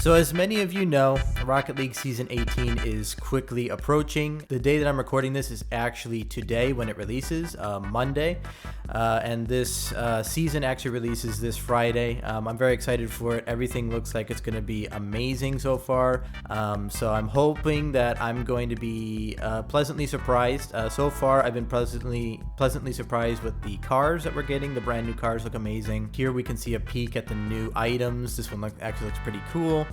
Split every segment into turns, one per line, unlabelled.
So as many of you know, Rocket League Season 18 is quickly approaching. The day that I'm recording this is actually today when it releases, Monday. And this season actually releases this Friday. I'm very excited for it. Everything looks like it's going to be amazing so far. So I'm hoping that I'm going to be pleasantly surprised. So far, I've been pleasantly surprised with the cars that we're getting. The brand new cars look amazing. Here we can see a peek at the new items. This one actually looks pretty cool.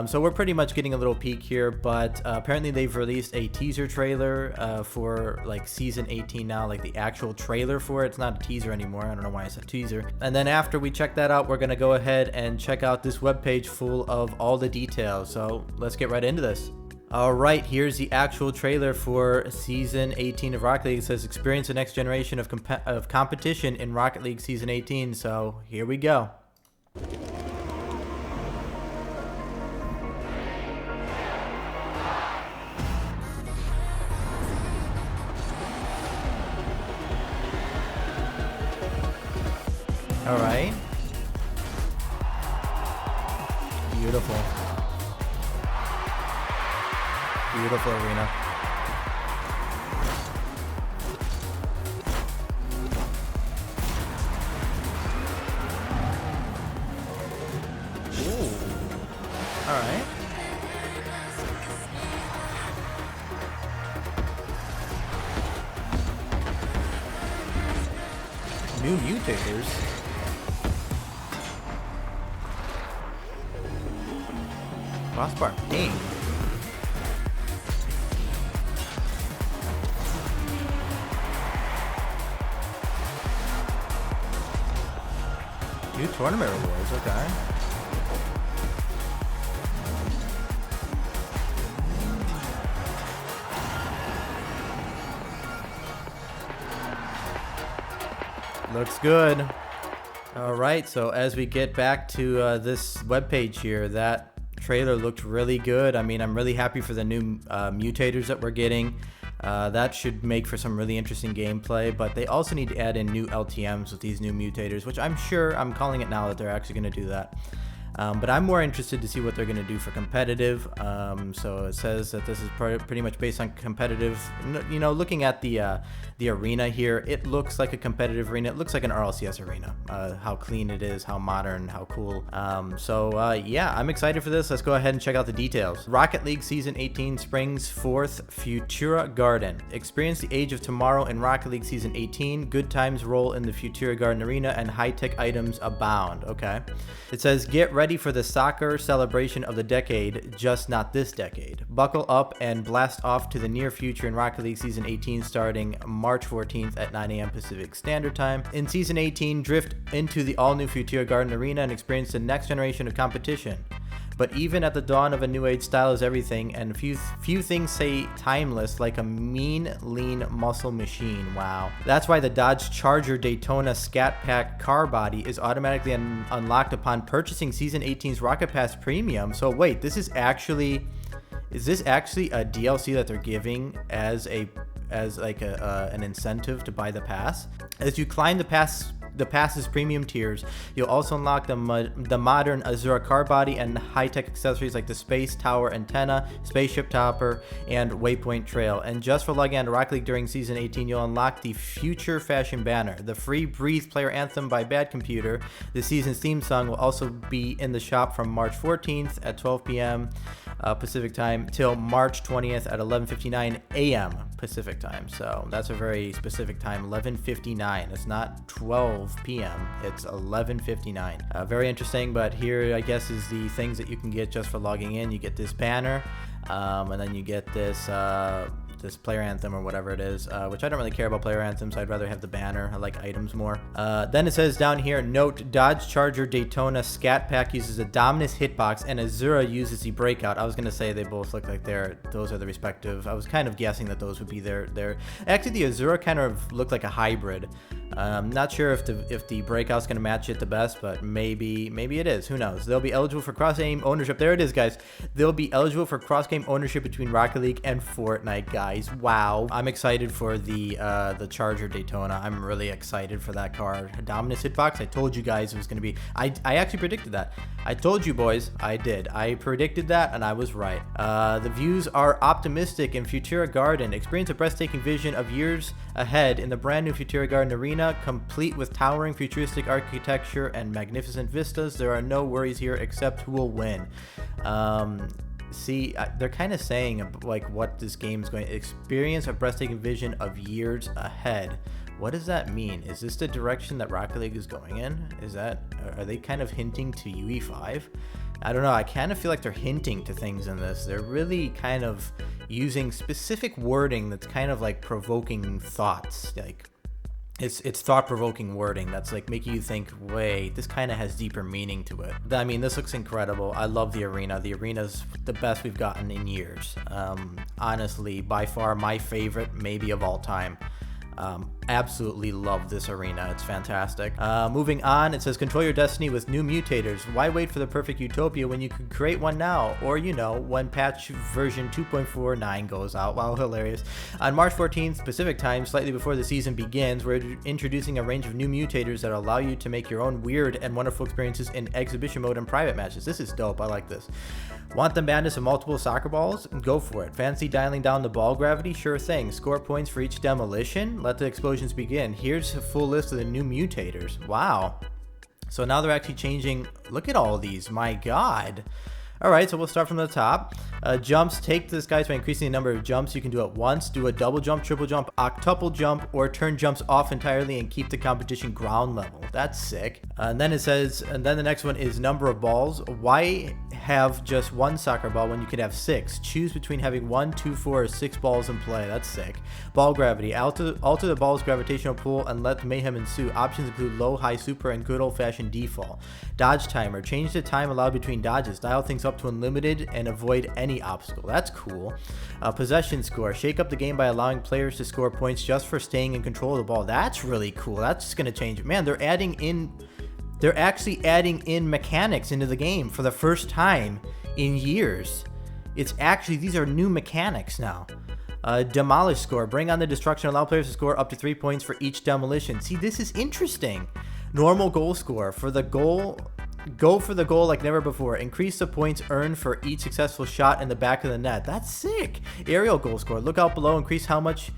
So we're pretty much getting a little peek here, but apparently they've released a teaser trailer for like Season 18 now, like the actual trailer for it. It's not a teaser anymore. I don't know why I said teaser. And then after we check that out, we're going to go ahead and check out this webpage full of all the details. So let's get right into this. All right, here's the actual trailer for Season 18 of Rocket League. It says experience the next generation of competition in Rocket League Season 18. So here we go. All right. Beautiful. Beautiful arena. Ooh. All right. New mutators. Crossbar ping. New tournament rewards, okay. Looks good. All right, so as we get back to this webpage here, that trailer looked really good. I mean, I'm really happy for the new mutators that we're getting. That should make for some really interesting gameplay, but they also need to add in new LTMs with these new mutators, which I'm calling it now that they're actually going to do that. But I'm more interested to see what they're going to do for competitive. So it says that this is pretty much based on competitive. You know, looking at the arena here, it looks like a competitive arena. It looks like an RLCS arena. How clean it is, how modern, how cool. Yeah, I'm excited for this. Let's go ahead and check out the details. Rocket League Season 18 Springs 4th Futura Garden. Experience the age of tomorrow in Rocket League Season 18. Good times roll in the Futura Garden arena and high-tech items abound. Okay. It says get ready for the soccer celebration of the decade, just not this decade. Buckle up and blast off to the near future in Rocket League Season 18 starting March 14th at 9 a.m. Pacific Standard Time. In Season 18, drift into the all-new Futura Garden Arena and experience the next generation of competition. But even at the dawn of a new age, style is everything, and few things say timeless like a mean, lean muscle machine. Wow. That's why the Dodge Charger Daytona Scat Pack car body is automatically unlocked upon purchasing Season 18's Rocket Pass Premium. So wait, is this actually a DLC that they're giving as an incentive to buy the pass? As you climb the pass's premium tiers, you'll also unlock the modern Azura car body and high-tech accessories like the Space Tower antenna, Spaceship Topper, and Waypoint Trail. And just for logging on to Rocket League during Season 18, you'll unlock the Future Fashion banner. The free Breathe player anthem by Bad Computer, the season's theme song, will also be in the shop from March 14th at 12 p.m. Pacific time till March 20th at 11:59 a.m. Pacific time. So that's a very specific time, 11:59. It's not 12 p.m. It's 11:59. Very interesting, but here I guess is the things that you can get just for logging in. You get this banner, and then you get this player anthem or whatever it is, which I don't really care about player anthems. I'd rather have the banner. I like items more. Then it says down here, note Dodge Charger Daytona Scat Pack uses a Dominus hitbox and Azura uses the Breakout. I was going to say they both look like those are the respective. I was kind of guessing that those would be their. Actually, the Azura kind of looked like a hybrid. Not sure if the breakout's going to match it the best, but maybe it is. Who knows? They'll be eligible for cross-game ownership. There it is, guys. They'll be eligible for cross-game ownership between Rocket League and Fortnite, guys. Wow. I'm excited for the Charger Daytona. I'm really excited for that car. Dominus Hitbox, I told you guys it was going to be... I actually predicted that. I told you, boys. I did. I predicted that, and I was right. The views are optimistic in Futura Garden. Experience a breathtaking vision of years ahead in the brand new Futura Garden Arena, complete with towering futuristic architecture and magnificent vistas. There are no worries here except who will win. See, they're kind of saying like what this game is going to experience a breathtaking vision of years ahead. What does that mean? Is this the direction that Rocket League is going in? Are they kind of hinting to UE5? I don't know. I kind of feel like they're hinting to things in this. They're really kind of using specific wording that's kind of like provoking thoughts. Like, it's thought-provoking wording that's like making you think, wait, this kind of has deeper meaning to it. I mean, this looks incredible. I love the arena. The arena's the best we've gotten in years. Honestly, by far my favorite, maybe of all time. Absolutely love this arena. It's fantastic. Moving on, it says control your destiny with new mutators. Why wait for the perfect utopia when you could create one now? Or, you know, when patch version 2.49 goes out. Wow, hilarious. On March 14th Pacific time, slightly before the season begins, we're introducing a range of new mutators that allow you to make your own weird and wonderful experiences in exhibition mode and private matches. This is dope. I like this. Want the madness of multiple soccer balls? Go for it. Fancy dialing down the ball gravity? Sure thing. Score points for each demolition? Let the explosions begin. Here's a full list of the new mutators. Wow. So now they're actually changing. Look at all of these. My God. All right, so we'll start from the top. Jumps, take this, guys, by increasing the number of jumps. You can do it once, do a double jump, triple jump, octuple jump, or turn jumps off entirely and keep the competition ground level. That's sick. And then it says, and then the next one is number of balls. Why have just one soccer ball when you could have 6? Choose between having 1, 2, 4, or 6 balls in play. That's sick. Ball gravity. Alter the ball's gravitational pull and let mayhem ensue. Options include low, high, super, and good old-fashioned default. Dodge timer. Change the time allowed between dodges. Dial things up to unlimited and avoid any obstacle. That's cool. Possession score. Shake up the game by allowing players to score points just for staying in control of the ball. That's really cool. That's just going to change it. Man, they're actually adding in mechanics into the game for the first time in years. These are new mechanics now. Demolish score. Bring on the destruction. Allow players to score up to 3 points for each demolition. See, this is interesting. Normal goal score. Go for the goal like never before. Increase the points earned for each successful shot in the back of the net. That's sick. Aerial goal score. Look out below. Increase how much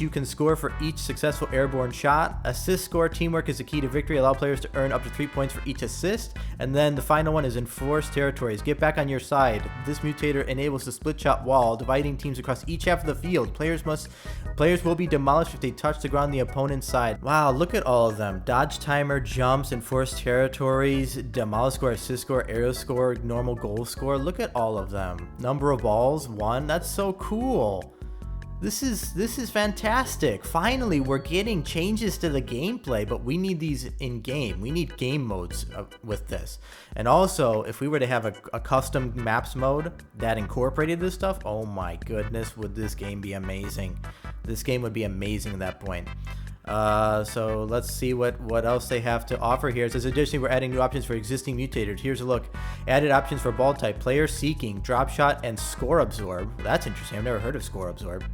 you can score for each successful airborne shot. Assist score. Teamwork is the key to victory. Allow players to earn up to 3 points for each assist. And then the final one is enforce territories. Get back on your side. This mutator enables the split shot wall, dividing teams across each half of the field. Players will be demolished if they touch the ground on the opponent's side. Wow, look at all of them. Dodge timer, jumps, enforce territories, demolish score, assist score, aerial score, normal goal score. Look at all of them. Number of balls, 1. That's so cool. This is fantastic. Finally, we're getting changes to the gameplay, but we need these in game. We need game modes with this. And also, if we were to have a custom maps mode that incorporated this stuff, oh my goodness, would this game be amazing. This game would be amazing at that point. So let's see what else they have to offer here. It says additionally, we're adding new options for existing mutators. Here's a look. Added options for ball type, player seeking, drop shot, and score absorb. That's interesting. I've never heard of score absorb.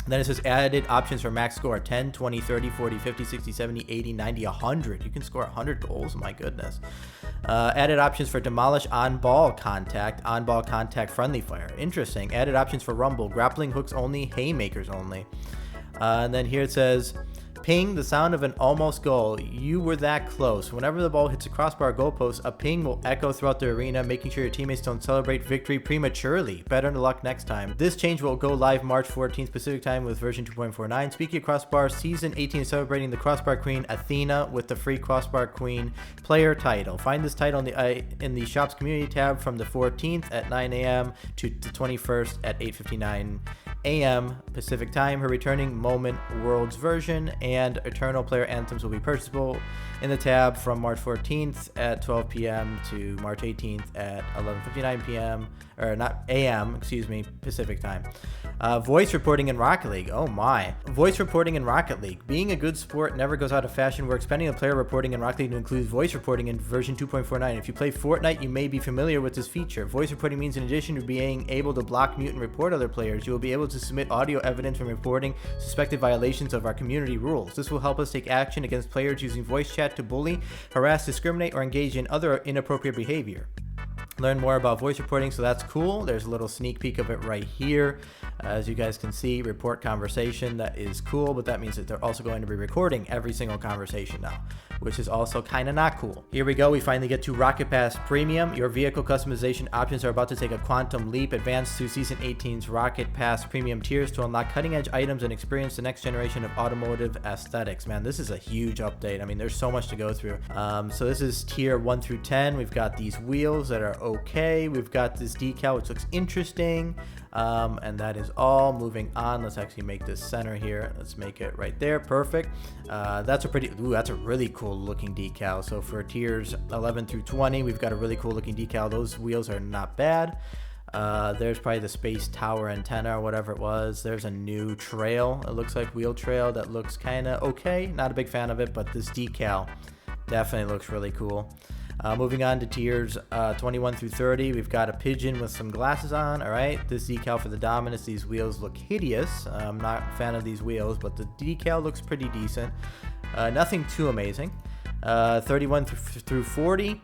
Then it says added options for max score 10, 20, 30, 40, 50, 60, 70, 80, 90, 100. You can score 100 goals. My goodness. Added options for demolish on-ball contact friendly fire. Interesting. Added options for rumble, grappling hooks only, haymakers only. And then here it says ping, the sound of an almost goal. You were that close. Whenever the ball hits a crossbar goalpost, a ping will echo throughout the arena, making sure your teammates don't celebrate victory prematurely. Better luck next time. This change will go live March 14th Pacific time with version 2.49. Speaking of crossbar, season 18 is celebrating the crossbar queen Athena with the free crossbar queen player title. Find this title in the shop's community tab from the 14th at 9 a.m. to the 21st at 8:59 a.m. Pacific time. Her returning Moment Worlds version and Eternal player anthems will be purchasable in the tab from March 14th at 12 p.m. to March 18th at 11:59 p.m. or not a.m. Pacific time. Voice reporting in Rocket League. Oh my. Voice reporting in Rocket League. Being a good sport never goes out of fashion. We're expanding the player reporting in Rocket League to include voice reporting in version 2.49. If you play Fortnite, you may be familiar with this feature. Voice reporting means in addition to being able to block, mute, and report other players, you will be able to submit audio evidence when reporting suspected violations of our community rules. This will help us take action against players using voice chat to bully, harass, discriminate, or engage in other inappropriate behavior. Learn more about voice reporting, so that's cool. There's a little sneak peek of it right here. As you guys can see, report conversation. That is cool, but that means that they're also going to be recording every single conversation now, which is also kind of not cool. Here we go. We finally get to Rocket Pass Premium. Your vehicle customization options are about to take a quantum leap. Advance to Season 18's Rocket Pass Premium tiers to unlock cutting-edge items and experience the next generation of automotive aesthetics. Man, this is a huge update. I mean, there's so much to go through. So this is tier 1 through 10. We've got these wheels that are okay. We've got this decal, which looks interesting. And that is all. Moving on, let's actually make this center here. Let's make it right there. Perfect. That's a really cool looking decal. So for tiers 11 through 20, we've got a really cool looking decal. Those wheels are not bad. There's probably the space tower antenna or whatever it was. There's a new trail. It looks like wheel trail that looks kind of okay. Not a big fan of it, but this decal definitely looks really cool. Moving on to tiers 21 through 30, we've got a pigeon with some glasses on. All right, this decal for the Dominus. These wheels look hideous. I'm not a fan of these wheels, but the decal looks pretty decent. Nothing too amazing. 31 through 40,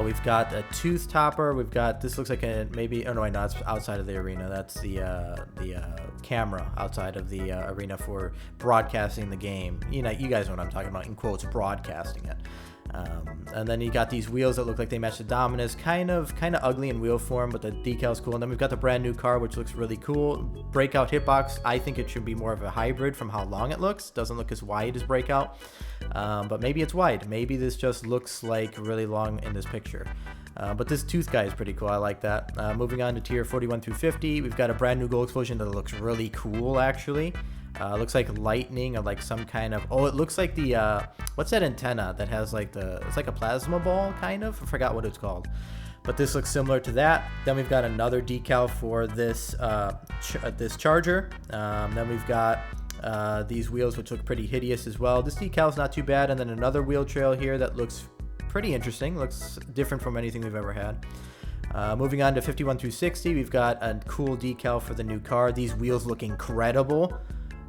we've got a tooth topper. We've got, this looks like a maybe, oh no, it's outside of the arena. That's the camera outside of the arena for broadcasting the game. You know, you guys know what I'm talking about, in quotes, broadcasting it. And then you got these wheels that look like they match the Dominus, kind of ugly in wheel form, but the decal's cool. And then we've got the brand new car, which looks really cool. Breakout hitbox, I think it should be more of a hybrid from how long it looks. Doesn't look as wide as Breakout, but maybe it's wide. Maybe this just looks like really long in this picture. But this tooth guy is pretty cool. I like that. Moving on to tier 41 through 50, we've got a brand new gold explosion that looks really cool, actually. Looks like lightning or like some kind of, it looks like the, what's that antenna that has like it's like a plasma ball, kind of? I forgot what it's called. But this looks similar to that. Then we've got another decal for this, this charger. Then we've got these wheels, which look pretty hideous as well. This decal is not too bad. And then another wheel trail here that looks pretty interesting. Looks different from anything we've ever had. Moving on to 51 through 60, we've got a cool decal for the new car. These wheels look incredible.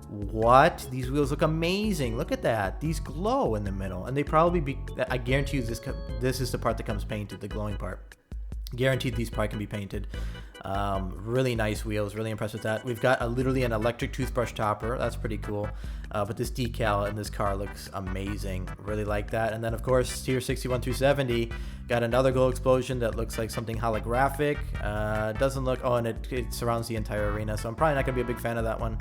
What? These wheels look amazing. Look at that. These glow in the middle, and they probably I guarantee you this is the part that comes painted, the glowing part. Guaranteed these probably can be painted. Really nice wheels. Really impressed with that. We've got literally an electric toothbrush topper. That's pretty cool. But this decal in this car looks amazing. Really like that. And then of course tier 61 through 70 got another glow explosion that looks like something holographic. Doesn't look, and it surrounds the entire arena, so I'm probably not gonna be a big fan of that one.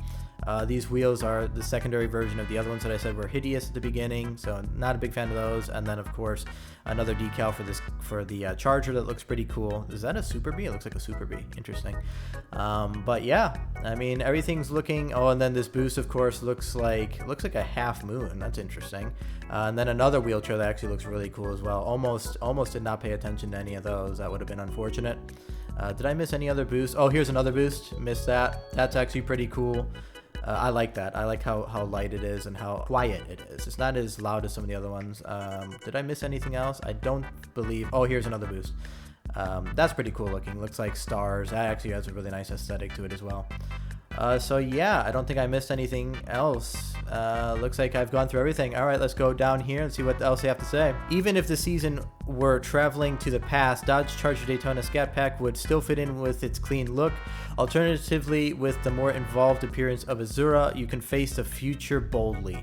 These wheels are the secondary version of the other ones that I said were hideous at the beginning, so not a big fan of those. And then of course another decal for the charger that looks pretty cool. Is that a Super Bee? It looks like a Super Bee. Interesting. But yeah, I mean, everything's looking, and then this boost of course looks like a half moon. That's interesting. And then another wheel trail that actually looks really cool as well. Almost did not pay attention to any of those. That would have been unfortunate. Did I miss any other boosts? Oh, here's another boost. Missed that. That's actually pretty cool. I like that. I like how light it is and how quiet it is. It's not as loud as some of the other ones. Did I miss anything else? I don't believe. Oh, here's another boost. That's pretty cool looking. Looks like stars. That actually has a really nice aesthetic to it as well. So yeah, I don't think I missed anything else. Looks like I've gone through everything. All right, let's go down here and see what else they have to say. Even if the season were traveling to the past, Dodge Charger Daytona Scat Pack would still fit in with its clean look. Alternatively, with the more involved appearance of Azura, you can face the future boldly.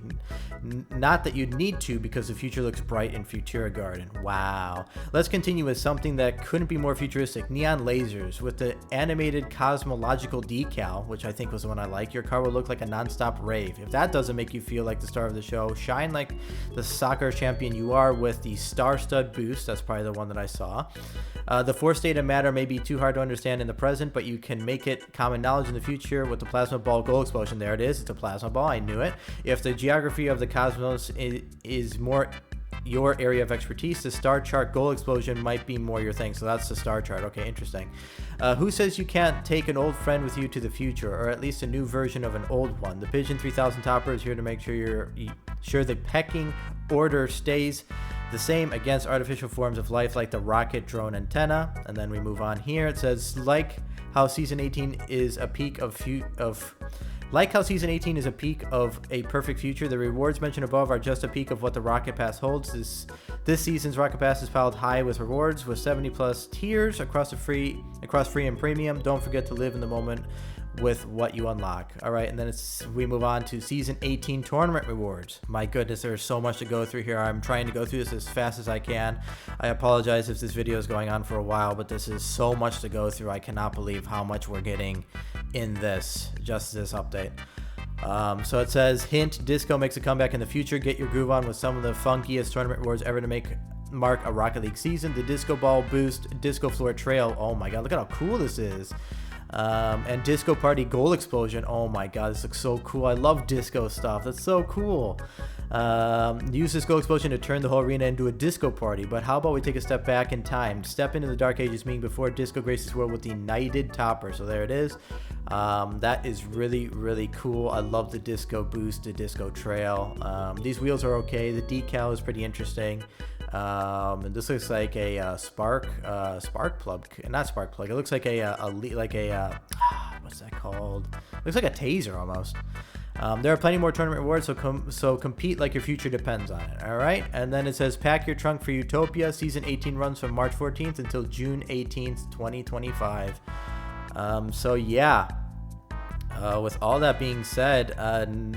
Not that you'd need to, because the future looks bright in Futura Garden. Wow. Let's continue with something that couldn't be more futuristic. Neon lasers with the animated cosmological decal, which I think think was the one I like. Your car will look like a non-stop rave. If that doesn't make you feel like the star of the show, shine like the soccer champion you are with the Star Stud Boost. That's probably the one that I saw. The fourth state of matter may be too hard to understand in the present, but you can make it common knowledge in the future with the plasma ball goal explosion. There it is. It's a plasma ball. I knew it. If the geography of the cosmos is more your area of expertise, the star chart goal explosion might be more your thing. So that's the star chart. Okay, interesting. Who says you can't take an old friend with you to the future, or at least a new version of an old one? The Pigeon 3000 Topper is here to make sure the pecking order stays the same against artificial forms of life like the rocket, drone, antenna. And then we move on here. It says, like how season 18 is a peak of Season 18 is a peak of a perfect future, the rewards mentioned above are just a peak of what the Rocket Pass holds. This season's Rocket Pass is piled high with rewards with 70 plus tiers across free and premium. Don't forget to live in the moment with what you unlock. All right, and then we move on to Season 18 tournament rewards. My goodness, there's so much to go through here. I'm trying to go through this as fast as I can. I apologize if this video is going on for a while, but this is so much to go through. I cannot believe how much we're getting in this update. So it says, hint, disco makes a comeback in the future. Get your groove on with some of the funkiest tournament rewards ever to mark a Rocket League season. The Disco Ball Boost, Disco Floor Trail. Oh my god, look at how cool this is. And Disco Party Goal Explosion. Oh my god, this looks so cool. I love disco stuff. That's so cool. Use this Goal Explosion to turn the whole arena into a disco party. But how about we take a step back in time? Step into the Dark Ages, meaning before disco graced this world with the Knighted Topper. So there it is. That is really, really cool. I love the Disco Boost, the Disco Trail. These wheels are okay. The decal is pretty interesting. And this looks like a spark plug, not spark plug. It looks like what's that called? Looks like a taser almost. There are plenty more tournament rewards, so compete like your future depends on it. All right, and then it says pack your trunk for Utopia. Season 18 runs from March 14th until June 18th, 2025. So yeah. With all that being said,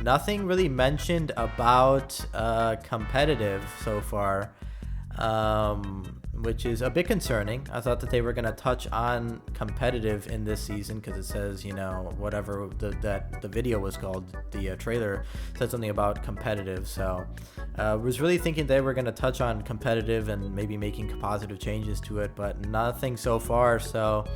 nothing really mentioned about competitive so far. Which is a bit concerning. I thought that they were going to touch on competitive in this season because it says, you know, whatever the video was called, the trailer said something about competitive. So was really thinking they were going to touch on competitive and maybe making positive changes to it, but nothing so far. So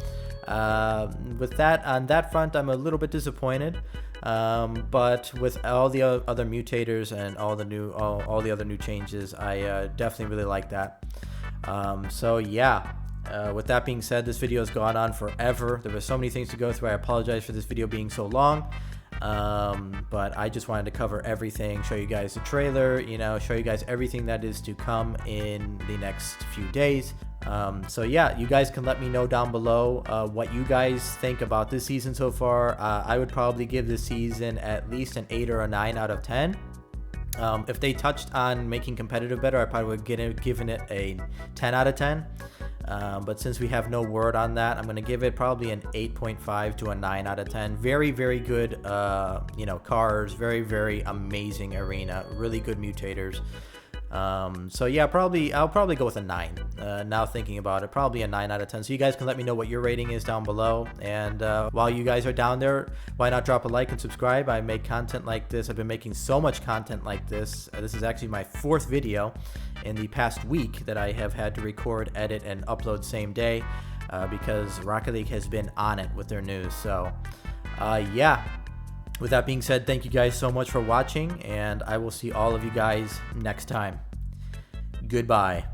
with that, on that front, I'm a little bit disappointed. But with all the other mutators and all the other new changes, I definitely really like that. So yeah, with that being said, this video has gone on forever. There were so many things to go through. I apologize for this video being so long. But I just wanted to cover everything, show you guys the trailer, you know, show you guys everything that is to come in the next few days. So yeah, you guys can let me know down below what you guys think about this season so far. I would probably give this season at least an 8 or a 9 out of 10. If they touched on making competitive better, I probably would given it a 10 out of 10. But since we have no word on that, I'm going to give it probably an 8.5 to a 9 out of 10. Very, very good, you know, cars. Very, very amazing arena. Really good mutators. So yeah, I'll probably go with a 9. Now thinking about it, probably a 9 out of 10. So you guys can let me know what your rating is down below. And while you guys are down there, why not drop a like and subscribe? I make content like this. I've been making so much content like this. This is actually my 4th video in the past week that I have had to record, edit, and upload same day because Rocket League has been on it with their news. So yeah. With that being said, thank you guys so much for watching, and I will see all of you guys next time. Goodbye.